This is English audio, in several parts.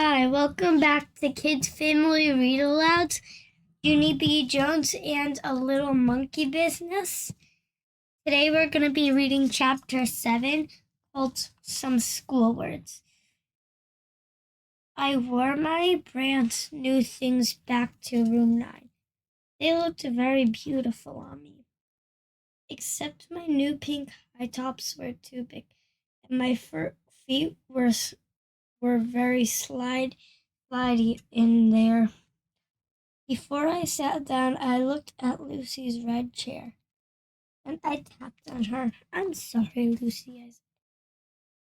Hi, welcome back to Kids Family Read Alouds, Junie B. Jones and a Little Monkey Business. Today we're going to be reading Chapter 7 called Some School Words. I wore my brand new things back to room 9. They looked very beautiful on me. Except my new pink high tops were too big, and my feet were very slidey in there. Before I sat down, I looked at Lucy's red chair, and I tapped on her. I'm sorry, Lucy, I said,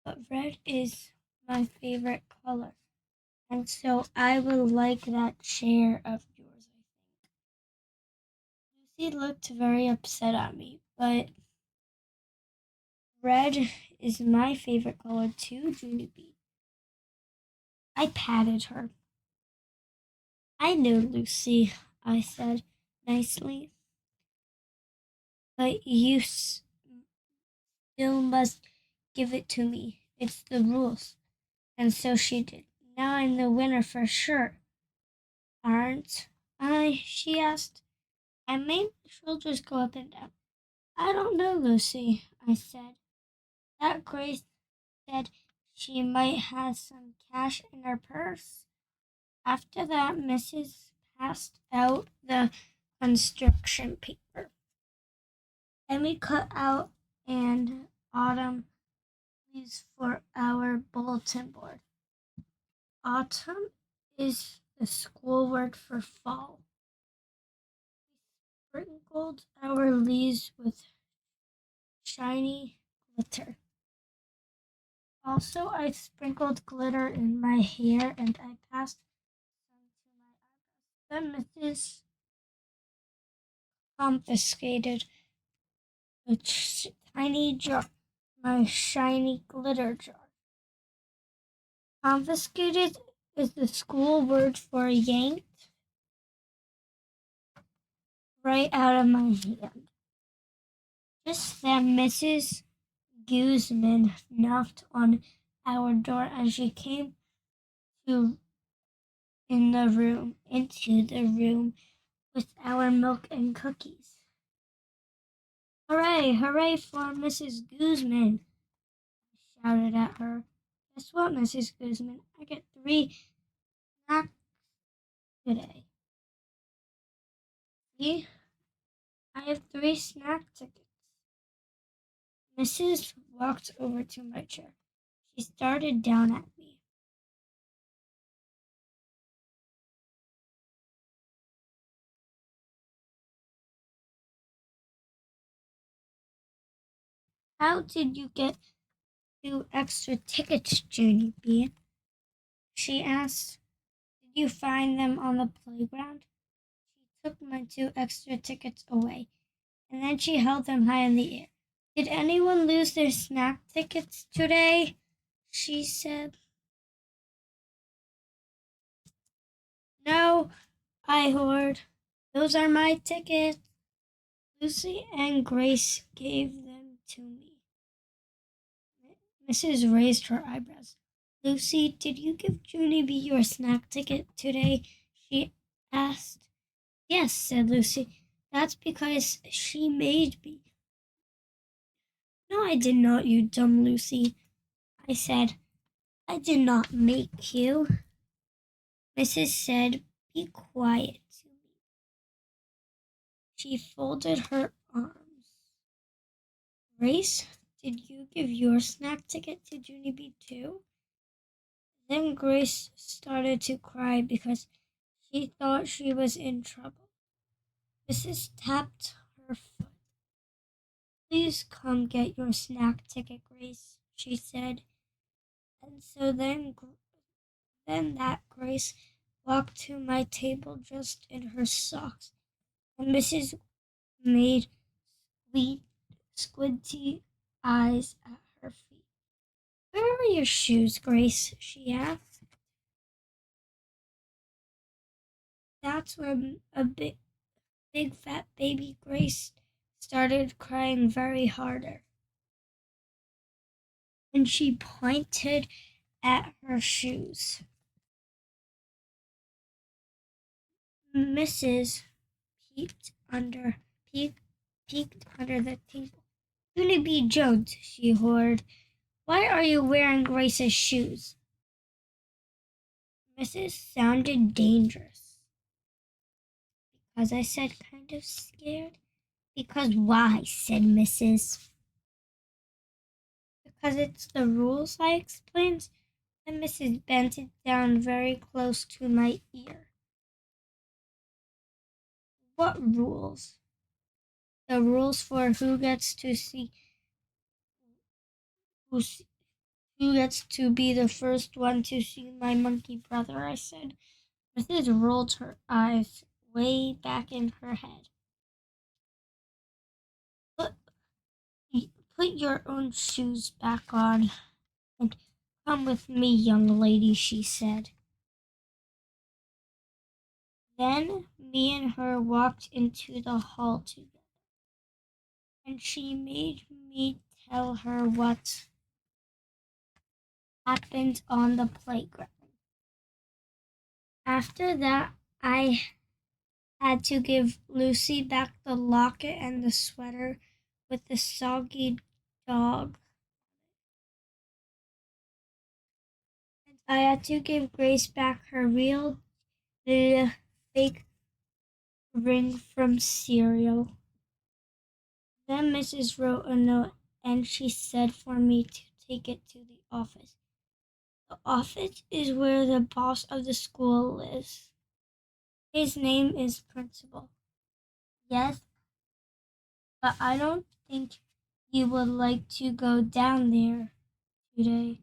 but red is my favorite color, and so I would like that chair of yours, I think. Lucy looked very upset at me, but red is my favorite color too, Junie B. I patted her. I know, Lucy, I said nicely, but you still must give it to me. It's the rules. And so she did. Now I'm the winner for sure. Aren't I? She asked. I made my shoulders go up and down. I don't know, Lucy, I said. That Grace said she might have some cash in her purse. After that, Mrs. passed out the construction paper. And we cut out an autumn leaves for our bulletin board. Autumn is the school word for fall. We sprinkled our leaves with shiny glitter. Also, I sprinkled glitter in my hair and I passed some to my eyebrows. Then Mrs. confiscated a tiny jar, my shiny glitter jar. Confiscated is the school word for yanked right out of my hand. Just then, Mrs. Guzman knocked on our door as she came to into the room with our milk and cookies. Hooray, hooray for Mrs. Guzman, I shouted at her. Guess what, Mrs. Guzman? I get 3 snacks today. See? I have 3 snack tickets. Mrs. walked over to my chair. She started down at me. How did you get 2 extra tickets, Junie B? She asked. Did you find them on the playground? She took my 2 extra tickets away, and then she held them high in the air. Did anyone lose their snack tickets today? She said. No, I roared. Those are my tickets. Lucy and Grace gave them to me. Mrs. raised her eyebrows. Lucy, did you give Junie B your snack ticket today? She asked. Yes, said Lucy. That's because she made me. No, I did not, you dumb Lucy, I said. I did not make you. Mrs. said, be quiet to me. She folded her arms. Grace, did you give your snack ticket to Junie B too? Then Grace started to cry because she thought she was in trouble. Mrs. tapped her foot. Please come get your snack ticket, Grace, she said. And so then that Grace walked to my table just in her socks, and Mrs. made sweet, squinty eyes at her feet. Where are your shoes, Grace? She asked. That's when a big fat baby Grace started crying very harder. And she pointed at her shoes. Mrs. peeked under peeked, peeked under the table. Junie B. Jones, she roared. Why are you wearing Grace's shoes? Mrs. sounded dangerous. Because I said, kind of scared. Because why? Said Mrs. Because it's the rules, I explained, and Mrs. bent it down very close to my ear. What rules? The rules for who gets to see who gets to be the first one to see my monkey brother, I said. Mrs. rolled her eyes way back in her head. Put, put your own shoes back on and come with me, young lady, she said. Then me and her walked into the hall together, and she made me tell her what happened on the playground. After that, I had to give Lucy back the locket and the sweater with the soggy dog. And I had to give Grace back her real fake ring from cereal. Then Mrs. wrote a note and she said for me to take it to the office. The office is where the boss of the school lives. His name is Principal. Yes, but I don't think you would like to go down there today.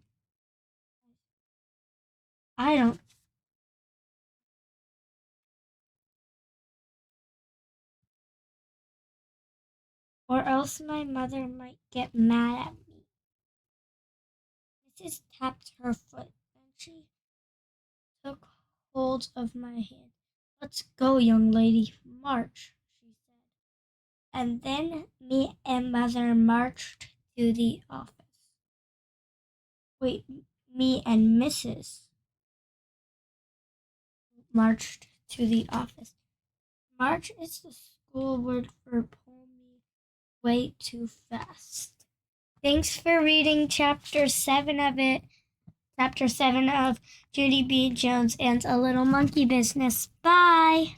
I don't. Or else my mother might get mad at me. Mrs. tapped her foot and she took hold of my hand. Let's go, young lady. March, she said. And then me and mother marched to the office. Wait, me and Mrs. marched to the office. March is the school word for pull me way too fast. Thanks for reading chapter 7 of it. Chapter 7 of Junie B. Jones and A Little Monkey Business. Bye!